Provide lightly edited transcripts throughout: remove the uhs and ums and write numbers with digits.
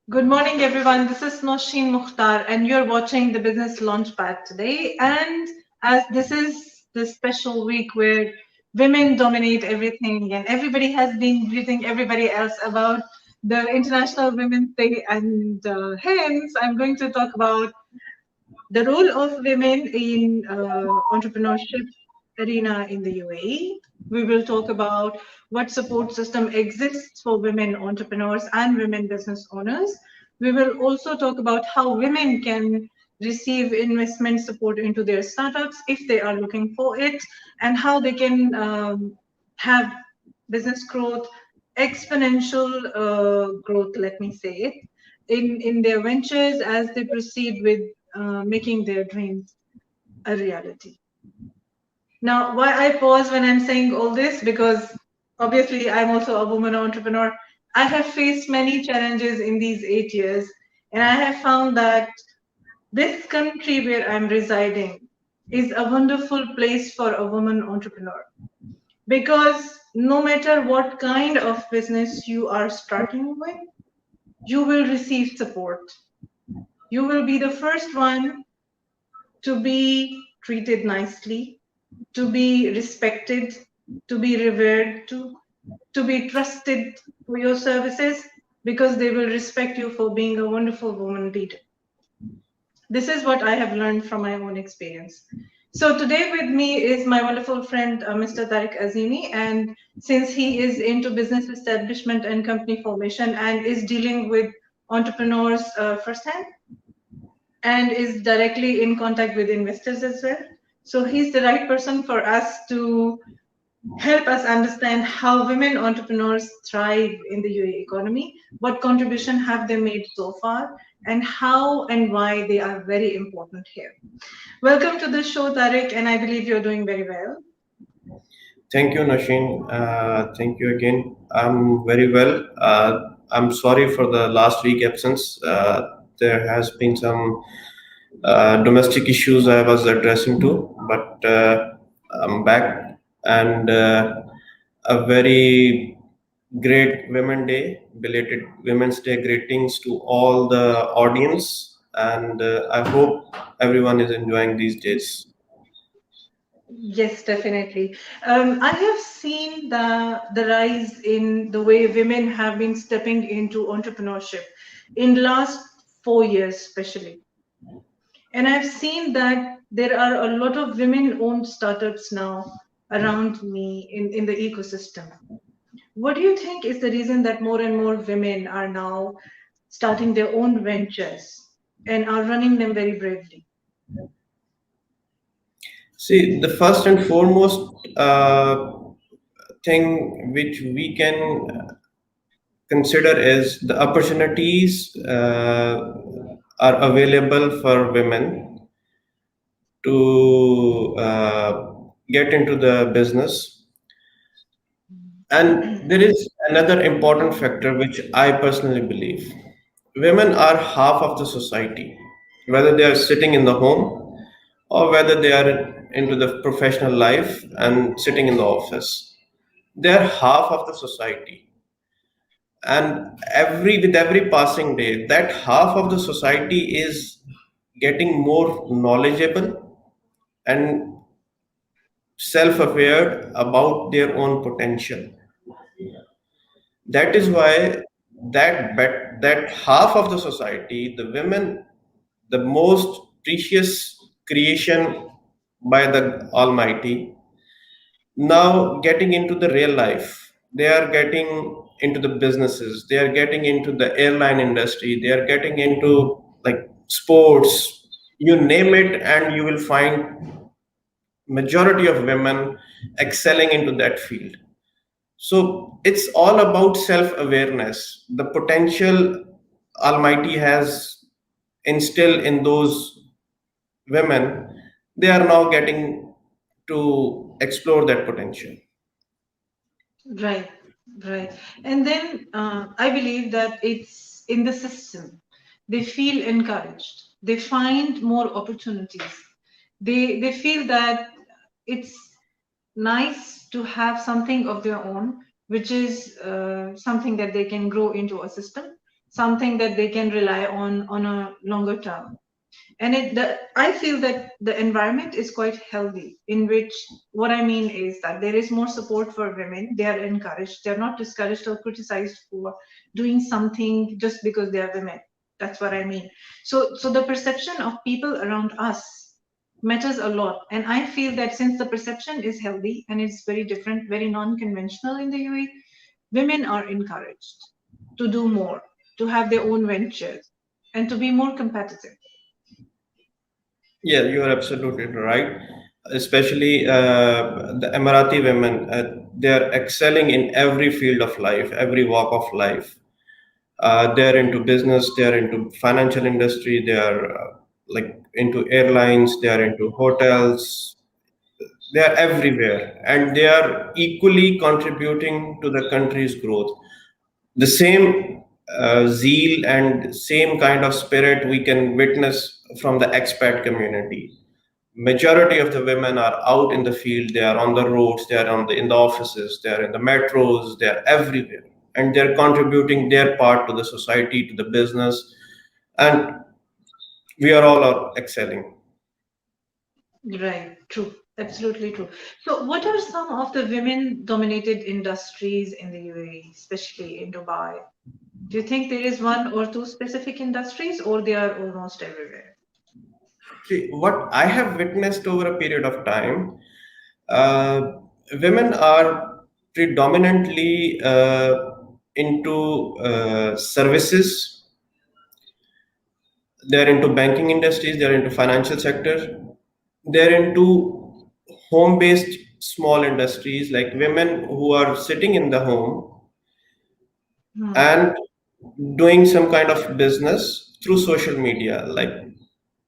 Good morning, everyone. This is Nosheen Mukhtar, and you're watching the Business Launchpad today. And as this is the special week where women dominate everything, and everybody has been greeting everybody else about the International Women's Day, and hence I'm going to talk about the role of women in entrepreneurship arena in the UAE. We will talk about what support system exists for women entrepreneurs and women business owners. We will also talk about how women can receive investment support into their startups if they are looking for it, and how they can have business growth, exponential growth, let me say it, in their ventures as they proceed with making their dreams a reality. Now, why I pause when I'm saying all this, because obviously I'm also a woman entrepreneur. I have faced many challenges in these 8 years, and I have found that this country where I'm residing is a wonderful place for a woman entrepreneur, because no matter what kind of business you are starting with, you will receive support. You will be the first one to be treated nicely, to be respected, to be revered, to be trusted for your services, because they will respect you for being a wonderful woman leader. This is what I have learned from my own experience. So today with me is my wonderful friend, Mr. Tariq Azeemi, and since he is into business establishment and company formation and is dealing with entrepreneurs firsthand, and is directly in contact with investors as well. So he's the right person for us to help us understand how women entrepreneurs thrive in the UAE economy, what contribution have they made so far, and how and why they are very important here. Welcome to the show, Tariq, and I believe you're doing very well. Thank you, Nasheen. Thank you again. I'm very well. I'm sorry for the last week absence. There has been some domestic issues I was addressing to, but I'm back, and a very great Women Day, belated Women's Day greetings to all the audience, and I hope everyone is enjoying these days. Yes, definitely. I have seen the rise in the way women have been stepping into entrepreneurship in last 4 years, especially. And I've seen that there are a lot of women-owned startups now around me in the ecosystem. What do you think is the reason that more and more women are now starting their own ventures and are running them very bravely? See, the first and foremost thing which we can consider is the opportunities are available for women to get into the business. And there is another important factor which I personally believe. Women are half of the society, whether they are sitting in the home or whether they are into the professional life and sitting in the office. They are half of the society, and every passing day, that half of the society is getting more knowledgeable and self-aware about their own potential. That is why that half of the society, the women, the most precious creation by the Almighty, now getting into the real life. They are getting into the businesses, they are getting into the airline industry, they are getting into like sports, you name it, and you will find majority of women excelling into that field. So it's all about self awareness, the potential Almighty has instilled in those women. They are now getting to explore that potential. Right, right. And then I believe that it's in the system. They feel encouraged. They find more opportunities. They feel that it's nice to have something of their own, which is something that they can grow into a system, something that they can rely on a longer term. And I feel that the environment is quite healthy, in which what I mean is that there is more support for women. They are encouraged. They're not discouraged or criticized for doing something just because they are women. That's what I mean. So the perception of people around us matters a lot. And I feel that since the perception is healthy and it's very different, very non-conventional in the UAE, women are encouraged to do more, to have their own ventures, and to be more competitive. Yeah, you are absolutely right. Especially the Emirati women, they are excelling in every field of life, every walk of life. They're into business, they're into financial industry, they are like into airlines, they are into hotels, they are everywhere, and they are equally contributing to the country's growth. The same zeal and same kind of spirit we can witness from the expat community. Majority of the women are out in the field, they are on the roads, they are in the offices, they are in the metros, they are everywhere, and they're contributing their part to the society, to the business, and we are all are excelling. Right, true, absolutely true. So, what are some of the women-dominated industries in the UAE, especially in Dubai? Do you think there is one or two specific industries, or they are almost everywhere? See, what I have witnessed over a period of time, uh, women are predominantly into services. They're into banking industries, they're into financial sector, they're into home-based small industries, like women who are sitting in the home Hmm. and doing some kind of business through social media. Like,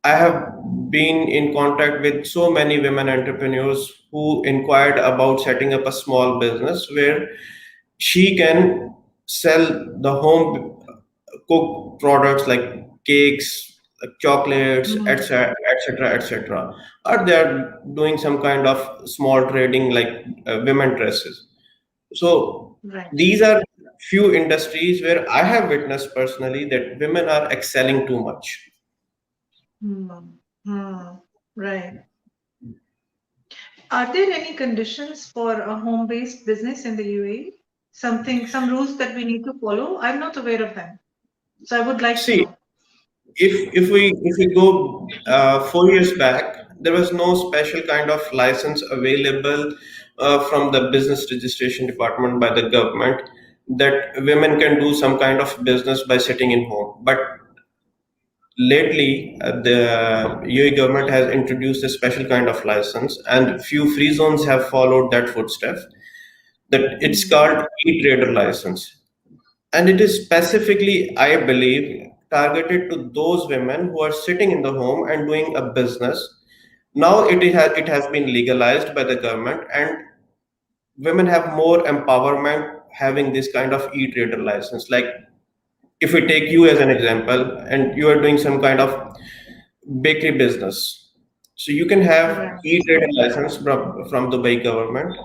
I have been in contact with so many women entrepreneurs who inquired about setting up a small business where she can sell the home cooked products like cakes, chocolates, Hmm. etc., etc., etc. Or they are doing some kind of small trading like women dresses. So Right. these are few industries where I have witnessed personally that women are excelling too much. Hmm. Hmm. Right. Are there any conditions for a home-based business in the UAE? Some rules that we need to follow? I'm not aware of them, so I would like to See, know. if we go 4 years back, there was no special kind of license available from the business registration department by the government that women can do some kind of business by sitting in home. But lately, the UAE government has introduced a special kind of license, and few free zones have followed that footstep. That it's Hmm. called e-trader license, and it is specifically, I believe, targeted to those women who are sitting in the home and doing a business. Now it has been legalized by the government, and women have more empowerment having this kind of e-trader license. Like, if we take you as an example and you are doing some kind of bakery business, so you can have Right. e-trader license from Dubai government.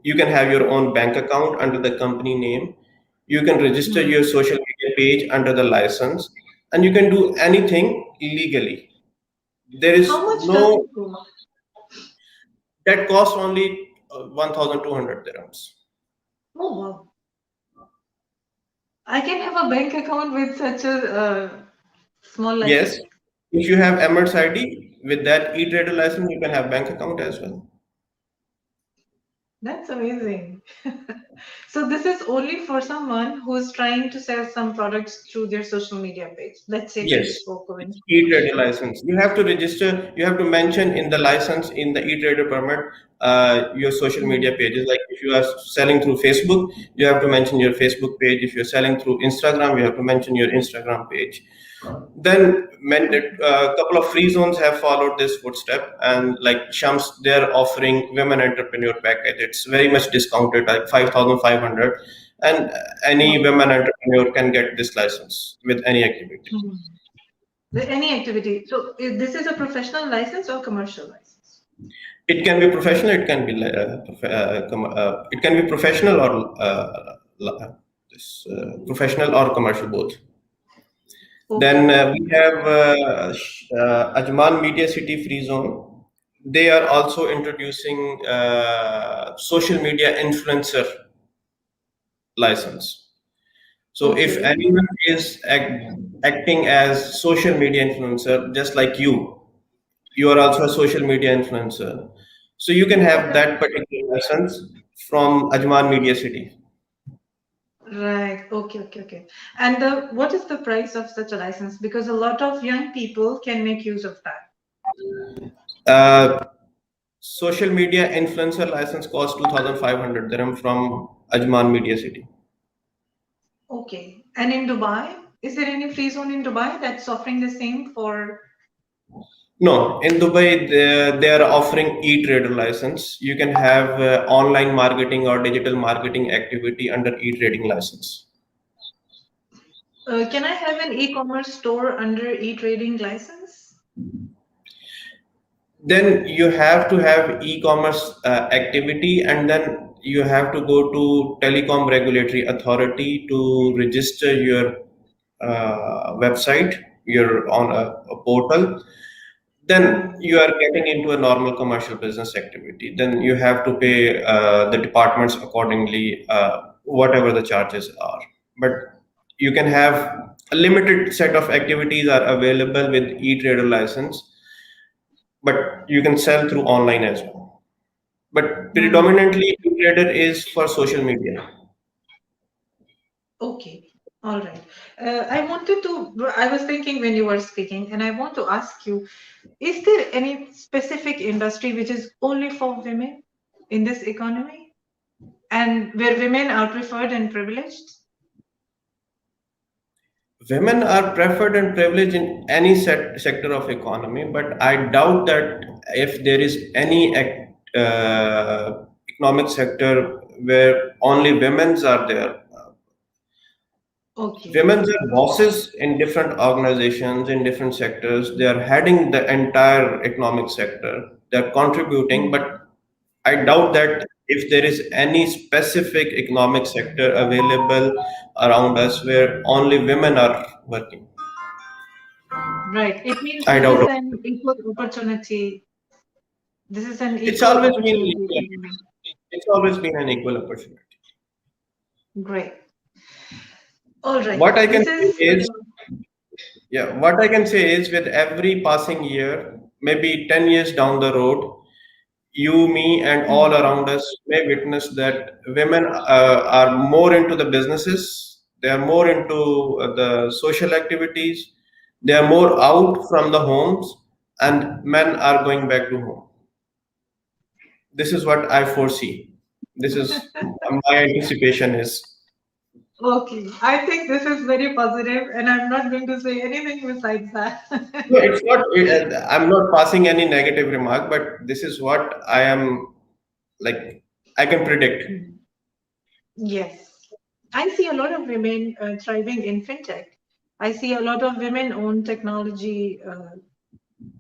You can have your own bank account under the company name. You can register Hmm. your social media page under the license, and you can do anything legally. There How is much does no it go? that costs only 1,200 dirhams. Oh, wow. I can have a bank account with such a small Yes, license. if you have Emirates ID with that e-trader license, you can have bank account as well. That's amazing. So this is only for someone who's trying to sell some products through their social media page. Let's say Yes, Facebook or it's Instagram. e-trader license. You have to register. You have to mention in the license in the e-trader permit your social media Hmm. pages. Like, if you are selling through Facebook, you have to mention your Facebook page. If you're selling through Instagram, you have to mention your Instagram page. Then, a couple of free zones have followed this footstep, and like Shams, they're offering women entrepreneur package. It's very much discounted, like 5,500, and any Wow. women entrepreneur can get this license with any activity. Hmm. Any activity. So this is a professional license or commercial license? It can be professional. It can be it can be professional or professional or commercial both. Okay. Then we have Ajman Media City Free Zone. They are also introducing social media influencer license. So if Okay. anyone is acting as social media influencer, just like you are also a social media influencer. So you can have Okay. that particular license from Ajman Media City. Right. Okay. Okay. Okay. And what is the price of such a license? Because a lot of young people can make use of that. Uh, Social media influencer license costs 2,500 dirham from Ajman Media City. Okay. And in Dubai, is there any free zone in Dubai that's offering the same for? No, in Dubai, they are offering e-trader license. You can have online marketing or digital marketing activity under e-trading license. Can I have an e-commerce store under e-trading license? Then you have to have e-commerce activity, and then you have to go to telecom regulatory authority to register your website. You're on a portal. Then Hmm. you are getting into a normal commercial business activity. Then you have to pay the departments accordingly, whatever the charges are. But you can have a limited set of activities are available with e-trader license, but you can sell through online as well. But Hmm. predominantly, e-trader is for social media. Okay. All right. I was thinking when you were speaking, and I want to ask you, is there any specific industry which is only for women in this economy and where women are preferred and privileged? Women are preferred and privileged in any sector of economy, but I doubt that if there is any economic sector where only women's are there. Okay. Women are bosses in different organizations, in different sectors. They are heading the entire economic sector. They're contributing, Hmm. but I doubt that if there is any specific economic sector available around us where only women are working. Right. It means I this doubt is it. an equal opportunity. This is an It's equal always been opportunity equal. for women. It's always been an equal opportunity. Great. All right. What I can This say is is, yeah, what I can say is with every passing year, maybe 10 years down the road, you, me, and all hmm, around us may witness that women are more into the businesses, they are more into the social activities, they are more out from the homes, and men are going back to home. This is what I foresee. This is my anticipation is. okay. I think this is very positive, and I'm not going to say anything besides that. No, it's not. I'm not passing any negative remark, but this is what I am like. I can predict. Yes. I see a lot of women thriving in fintech. I see a lot of women own technology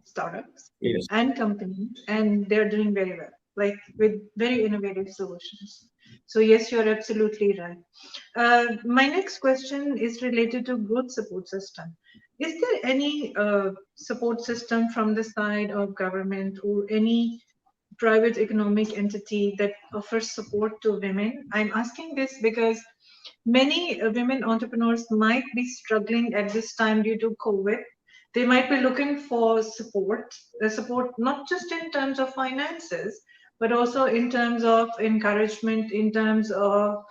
startups Yes. and companies, and they're doing very well, like with very innovative solutions. So, yes, you're absolutely right. My next question is related to growth support system. Is there any support system from the side of government or any private economic entity that offers support to women? I'm asking this because many women entrepreneurs might be struggling at this time due to COVID. They might be looking for support not just in terms of finances, but also in terms of encouragement, in terms of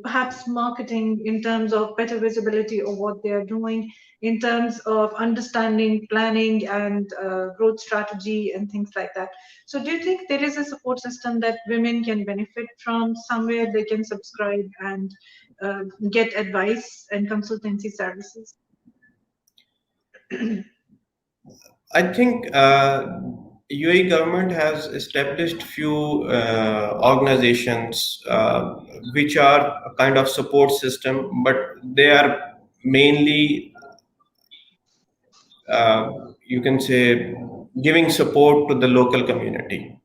perhaps marketing, in terms of better visibility of what they are doing, in terms of understanding planning and growth strategy and things like that. So, do you think there is a support system that women can benefit from, somewhere they can subscribe and get advice and consultancy services? I think UAE government has established few organizations which are a kind of support system, but they are mainly you can say giving support to the local community.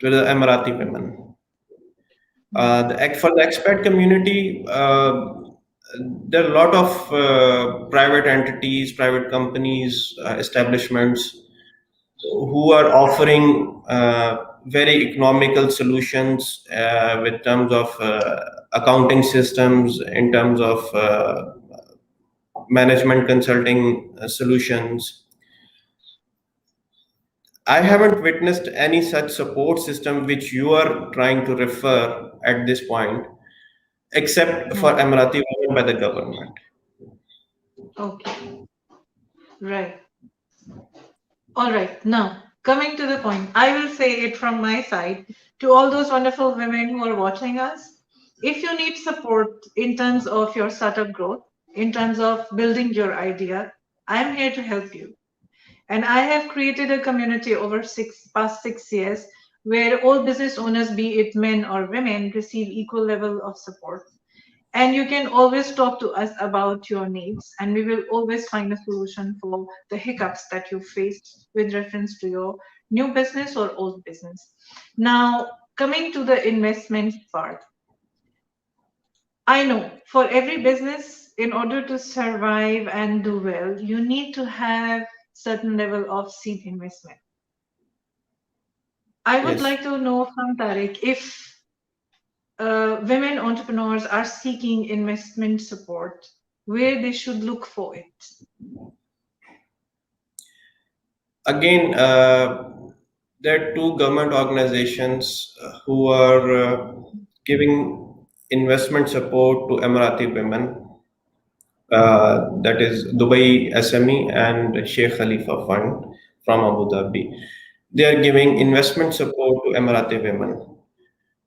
with the Emirati women. For the expat community, there are a lot of private entities, private companies, establishments who are offering very economical solutions with terms of accounting systems, in terms of management consulting solutions. I haven't witnessed any such support system which you are trying to refer at this point, except for Emirati women by the government. Okay, right. All right. Now, coming to the point, I will say it from my side to all those wonderful women who are watching us. If you need support in terms of your startup growth, in terms of building your idea, I'm here to help you. And I have created a community over past 6 years where all business owners, be it men or women, receive equal level of support. And you can always talk to us about your needs, and we will always find a solution for the hiccups that you faced with reference to your new business or old business. Now, coming to the investment part, I know for every business, in order to survive and do well, you need to have certain level of seed investment. I would Yes. like to know from Tariq if women entrepreneurs are seeking investment support, where they should look for it. Again, there are two government organizations who are giving investment support to Emirati women. That is Dubai SME and Sheikh Khalifa Fund from Abu Dhabi. They are giving investment support to Emirati women.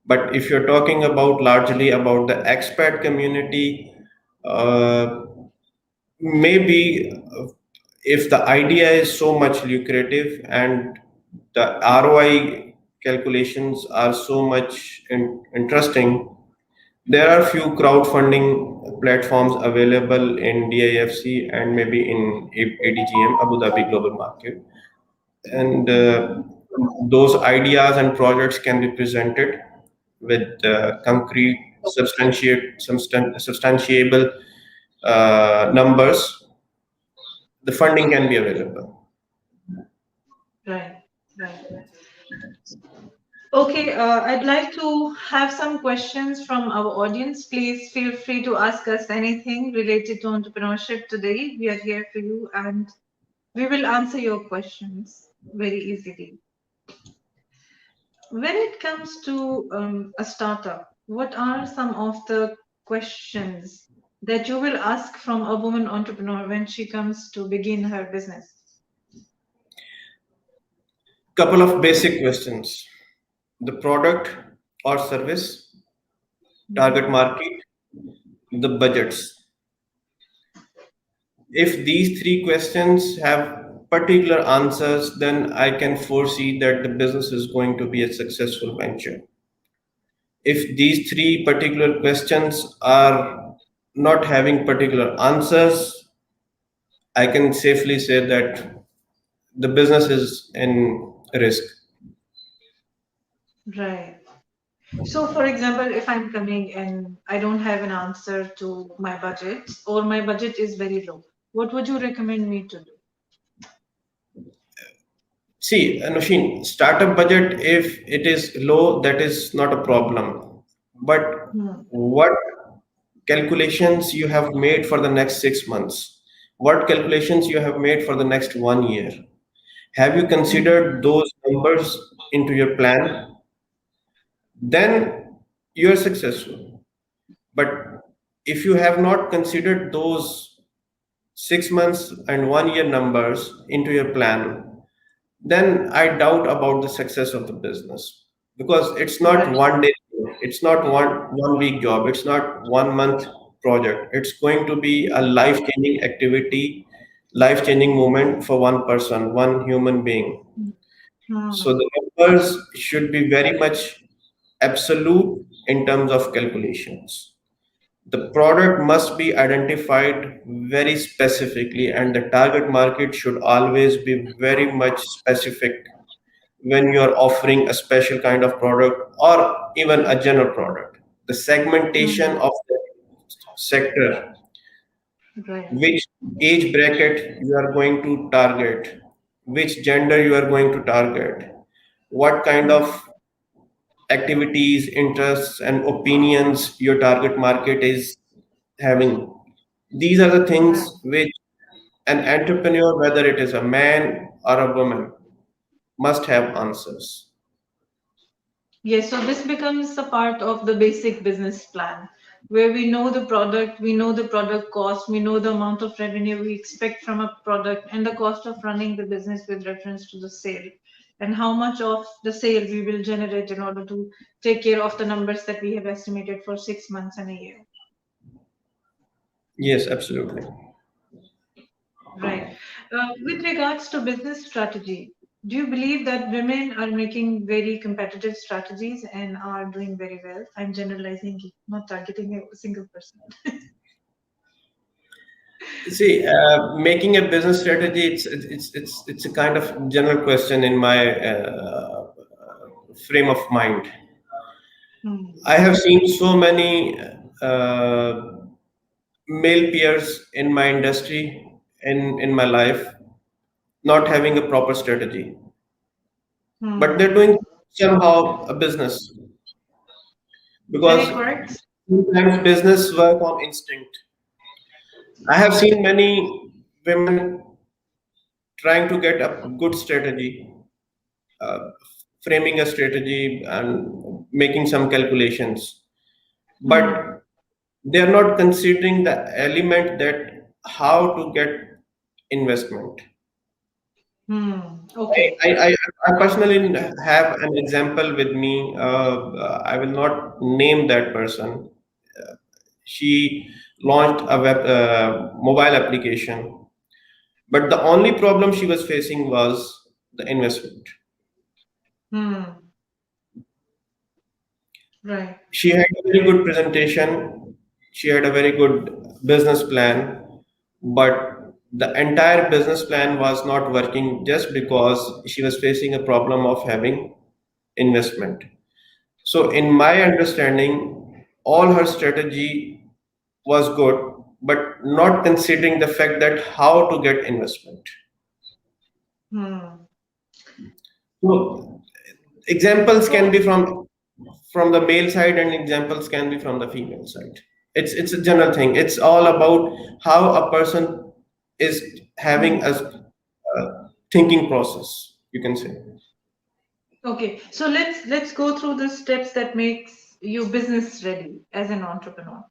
But if you're talking about largely about the expat community, uh, maybe if the idea is so much lucrative and the ROI calculations are so much interesting, there are few crowdfunding platforms available in DIFC and maybe in ADGM, Abu Dhabi Global Market. And those ideas and projects can be presented with concrete, substantiable numbers. The funding can be available. Right, right. Okay, I'd like to have some questions from our audience. Please feel free to ask us anything related to entrepreneurship today. We are here for you and we will answer your questions very easily. When it comes to a startup, what are some of the questions that you will ask from a woman entrepreneur when she comes to begin her business? Couple of basic questions: the product or service, target market, the budgets. If these three questions have particular answers, then I can foresee that the business is going to be a successful venture. If these three particular questions are not having particular answers, I can safely say that the business is in risk. Right. So, for example, if I'm coming and I don't have an answer to my budget or my budget is very low, what would you recommend me to do? See, Nushin, startup budget, if it is low, that is not a problem. But Hmm. what calculations you have made for the next 6 months? What calculations you have made for the next 1 year? Have you Hmm. considered those numbers into your plan? Then you are successful. But if you have not considered those 6 months and 1 year numbers into your plan, then I doubt about the success of the business, because it's not Right. one day, it's not one week job, it's not 1 month project. It's going to be a life changing activity, life changing moment for one person, one human being. So Hmm. the numbers should be very much absolute in terms of calculations. The product must be identified very specifically, and the target market should always be very much specific, when you are offering a special kind of product or even a general product. The segmentation Hmm. of the sector, Right. which age bracket you are going to target, which gender you are going to target, what kind of Hmm. activities, interests, and opinions your target market is having. These are the Right. things which an entrepreneur, whether it is a man or a woman, must have answers. Yes, so this becomes a part of the basic business plan where we know the product, we know the product cost, we know the amount of revenue we expect from a product, and the cost of running the business with reference to the sale, and how much of the sale we will generate in order to take care of the numbers that we have estimated for 6 months and a year. Yes, absolutely. Right. With regards to business strategy, do you believe that women are making very competitive strategies and are doing very well? I'm generalizing, not targeting a single person. See, making a business strategy, it's a kind of general question in my frame of mind. Hmm. I have seen so many uh, male peers in my industry, in my life, not having a proper strategy, but they're Hmm. doing somehow a business because Any quirks? sometimes business work on instinct. I have seen many women trying to get a good strategy, uh, framing a strategy and making some calculations, Hmm. but they are not considering the element that how to get investment. Hmm. I, Okay. I, I I personally have an example with me. I will not name that person. She launched a mobile application, but the only problem she was facing was the investment. Hmm. Right. She had a very good presentation, she had a very good business plan, but the entire business plan was not working just because she was facing a problem of having investment. So, in my understanding, all her strategy was good, but not considering the fact that how to get investment. Hmm. So, examples can So, be from the male side, and examples can be from the female side. It's a general thing. It's all about how a person is having hmm. thinking process, you can say. Okay. So let's go through the steps that makes you business ready as an entrepreneur.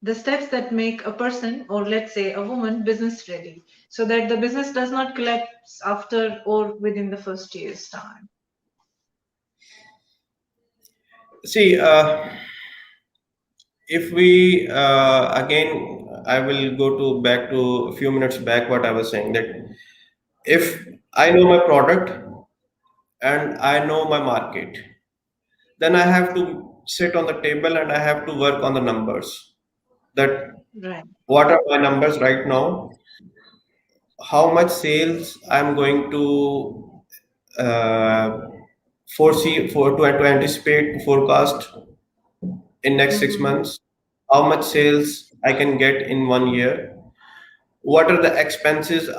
The steps that make a person, or let's say a woman, business ready so that the business does not collapse after or within the first year's time. See, if we again, I will go to back to a few minutes back what I was saying, that if I know my product and I know my market, then I have to sit on the table and I have to work on the numbers. That Right. what are my numbers right now? How much sales I'm going to uh, foresee to anticipate, to forecast in next six Mm-hmm. months? How much sales I can get in 1 year? What are the expenses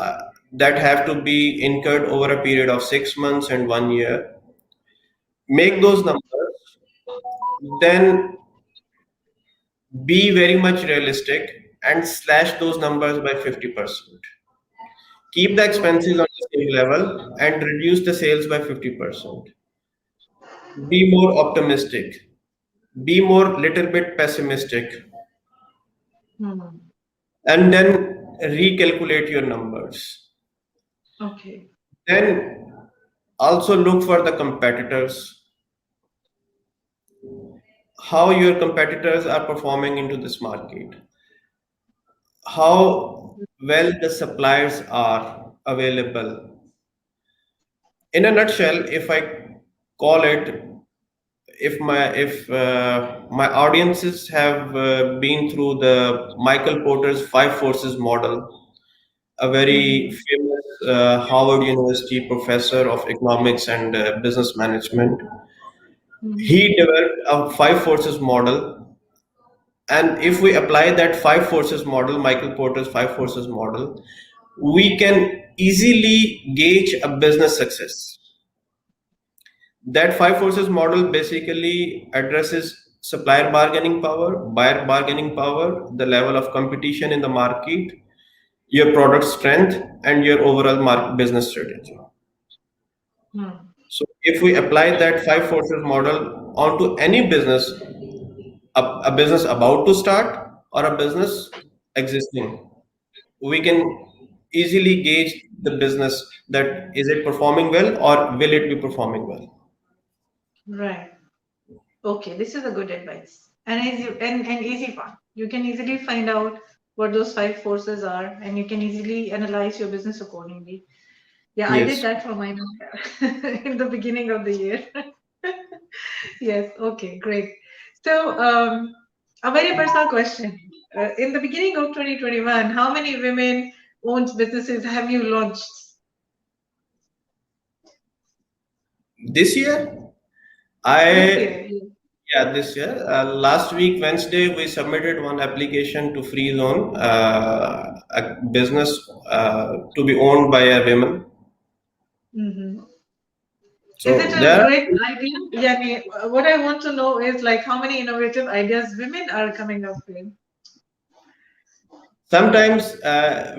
that have to be incurred over a period of 6 months and 1 year? Make Right. those numbers, then be very much realistic and slash those numbers by 50%. Keep the expenses Okay. on the same level and reduce the sales by 50%. Be more optimistic. Be more little bit pessimistic, Hmm. and then recalculate your numbers. Okay. Then also look for the competitors, how your competitors are performing into this market, how well the suppliers are available. In a nutshell, if I call it, if my audiences have been through the Michael Porter's five forces model, a very Mm-hmm. famous Harvard University professor of economics and business management. Mm-hmm. He developed a five forces model. And if we apply that five forces model, Michael Porter's five forces model, we can easily gauge a business success. That five forces model basically addresses supplier bargaining power, buyer bargaining power, the level of competition in the market, your product strength, and your overall business strategy. Mm-hmm. So if we apply that five forces model onto any business, a business about to start or a business existing, we can easily gauge the business that is it performing well or will it be performing well. Right. Okay, this is a good advice and easy and easy one. You can easily find out what those five forces are, and you can easily analyze your business accordingly. Yeah, I did Yes. that for mine in the beginning of the year. Yes. Okay. Great. So, a very personal question. In the beginning of 2021, how many women-owned businesses have you launched? This year, This I year? Yeah. yeah, this year. Last week, Wednesday, we submitted one application to free zone a business to be owned by a women. Mm-hmm. Is it So a there, great idea? Yeah, what I want to know is like how many innovative ideas women are coming up with. sometimes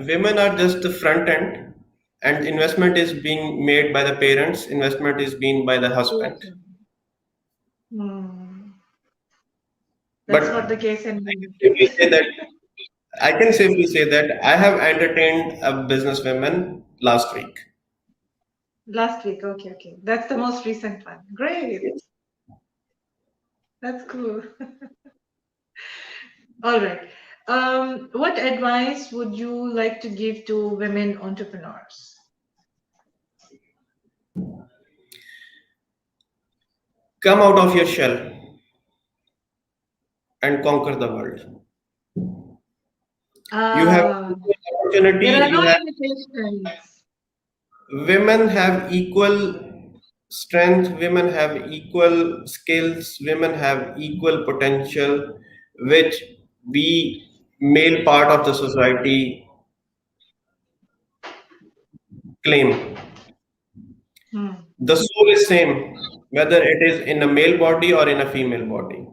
women are just the front end, and investment is being made by the parents. Investment is being by the husband. Okay. Hmm. But That's not the case in I can UK. safely say that I can safely say that I have entertained a businesswoman last week. Last week. Okay, okay. That's the most recent one. Great. Yes. That's cool. All right. What advice would you like to give to women entrepreneurs? Come out of your shell and conquer the world. You have Ah, equal opportunity. there are no You have limitations. women have equal strength. Women have equal skills. Women have equal potential, which we male part of the society claim. Hmm. The soul is same, whether it is in a male body or in a female body. Hmm.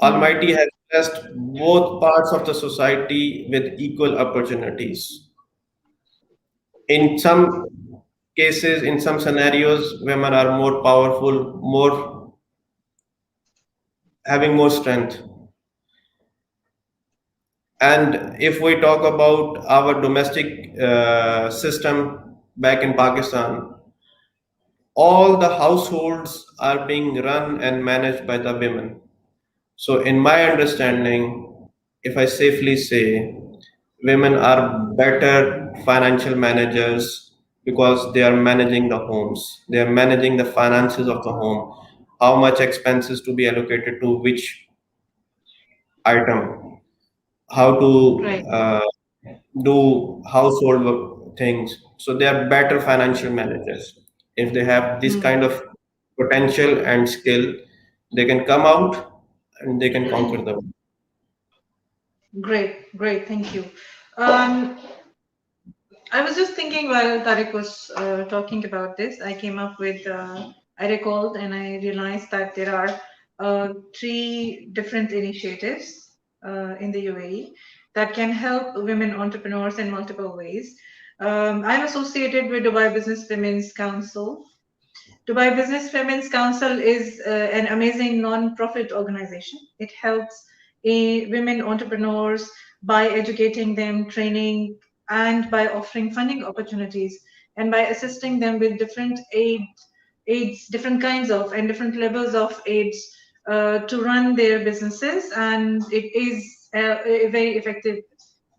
Almighty has blessed both parts of the society with equal opportunities. In some cases, in some scenarios, women are more powerful, more having more strength. And if we talk about our domestic system back in Pakistan, all the households are being run and managed by the women. So, in my understanding, if I safely say, women are better financial managers because they are managing the homes, they are managing the finances of the home, how much expenses to be allocated to which item, how to Right. do household things. So, they are better financial managers. If they have this Hmm. kind of potential and skill, they can come out and they can conquer the world. Great, great. Thank you. Um, I was just thinking while Tariq was talking about this, I came up with, I recalled and I realized that there are three different initiatives in the UAE that can help women entrepreneurs in multiple ways. I'm associated with Dubai Business Women's Council. Dubai Business Women's Council is an amazing non-profit organization. It helps women entrepreneurs by educating them, training, and by offering funding opportunities, and by assisting them with different aids, different kinds of and different levels of aids to run their businesses. And it is a very effective,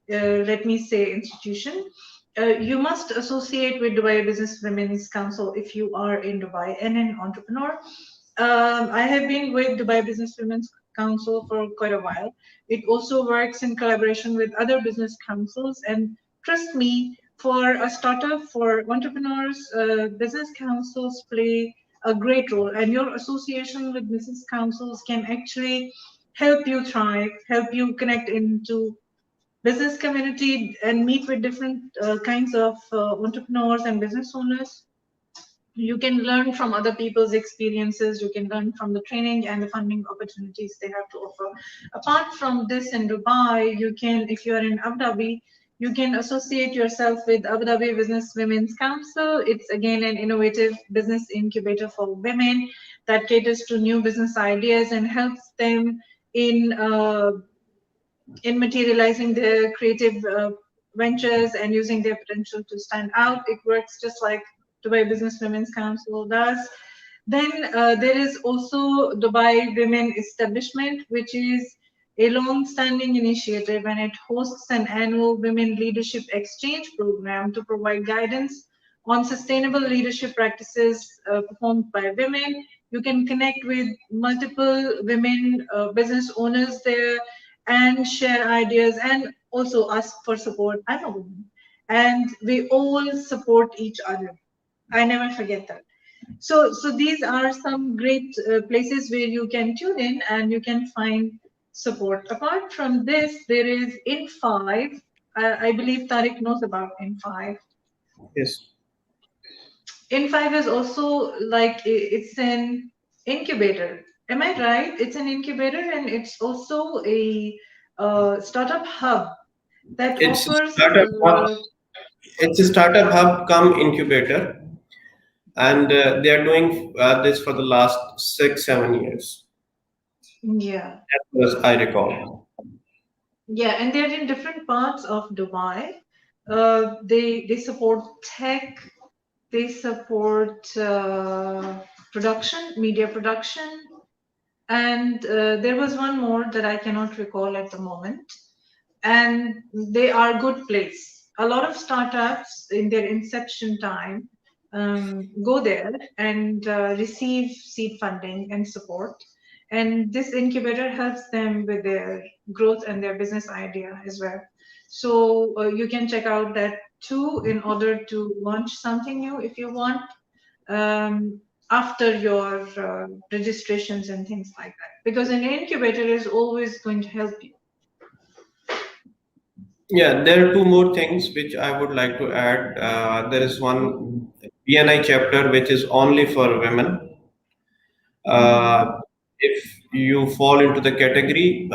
let me say, institution. You must associate with Dubai Business Women's Council if you are in Dubai and an entrepreneur. I have been with Dubai Business Women's Council for quite a while. It also works in collaboration with other business councils, and trust me, for a startup, for entrepreneurs, business councils play a great role, and your association with business councils can actually help you thrive, help you connect into business community and meet with different kinds of entrepreneurs and business owners. You can learn from other people's experiences, you can learn from the training and the funding opportunities they have to offer. Apart from this, in Dubai, you can, if you are in Abu Dhabi, you can associate yourself with Abu Dhabi Business Women's Council. It's again an innovative business incubator for women that caters to new business ideas and helps them in materializing their creative ventures and using their potential to stand out. It works just like Dubai Business Women's Council does. Then there is also Dubai Women Establishment, which is a long-standing initiative, and it hosts an annual Women Leadership Exchange program to provide guidance on sustainable leadership practices performed by women. You can connect with multiple women business owners there and share ideas and also ask for support. I'm a woman, and we all support each other. I never forget that. So these are some great places where you can tune in and you can find support. Apart from this, there is In5. I believe Tariq knows about In5. Yes. In5 is also like it's an incubator. Am I right? It's an incubator and it's also a startup hub that It's a offers. startup hub. It's a startup hub come incubator, and they are doing this for the last 6-7 years, Yeah. as far as I recall. Yeah, and they're in different parts of Dubai. They support tech, they support production, media production, and there was one more that I cannot recall at the moment. And they are good place. A lot of startups in their inception time go there and receive seed funding and support. And this incubator helps them with their growth and their business idea as well. So you can check out that too in order to launch something new if you want after your registrations and things like that. Because an incubator is always going to help you. Yeah, there are two more things which I would like to add. There is one BNI chapter which is only for women. If you fall into the category,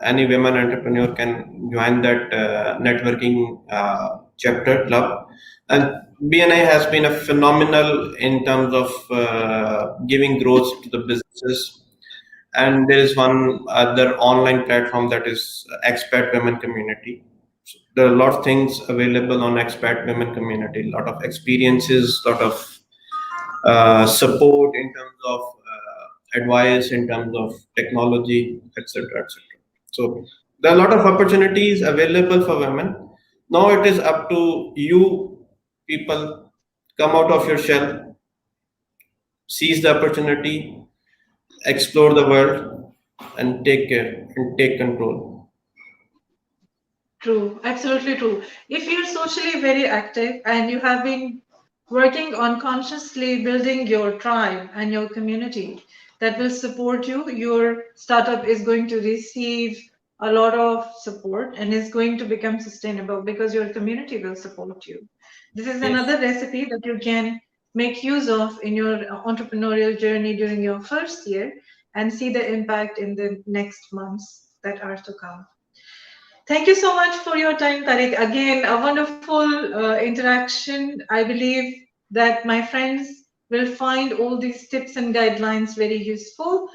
any women entrepreneur can join that networking chapter club. And BNI has been a phenomenal in terms of giving growth to the businesses. And there is one other online platform that is expat women community. So there are a lot of things available on expat women community, a lot of experiences, a lot of support in terms of advice, in terms of technology, etc., etc. So there are a lot of opportunities available for women. Now it is up to you, people, come out of your shell, seize the opportunity, explore the world, and take care and take control. True, absolutely true. If you're socially very active and you have been working on consciously building your tribe and your community that will support you, your startup is going to receive a lot of support and is going to become sustainable because your community will support you. This is Yes. another recipe that you can make use of in your entrepreneurial journey during your first year and see the impact in the next months that are to come. Thank you so much for your time, Tariq. Again, a wonderful interaction. I believe that my friends will find all these tips and guidelines very useful.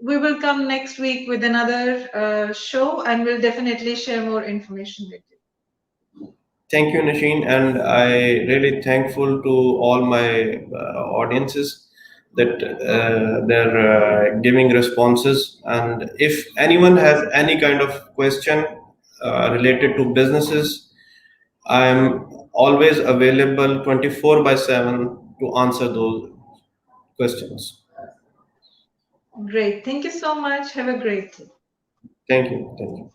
We will come next week with another show and we'll definitely share more information with you. Thank you, Nasheen, and I really thankful to all my audiences that they're giving responses. And if anyone has any kind of question related to businesses, I'm always available 24 by 7 to answer those questions. Great. Thank you so much. Have a great day. Thank you. Thank you.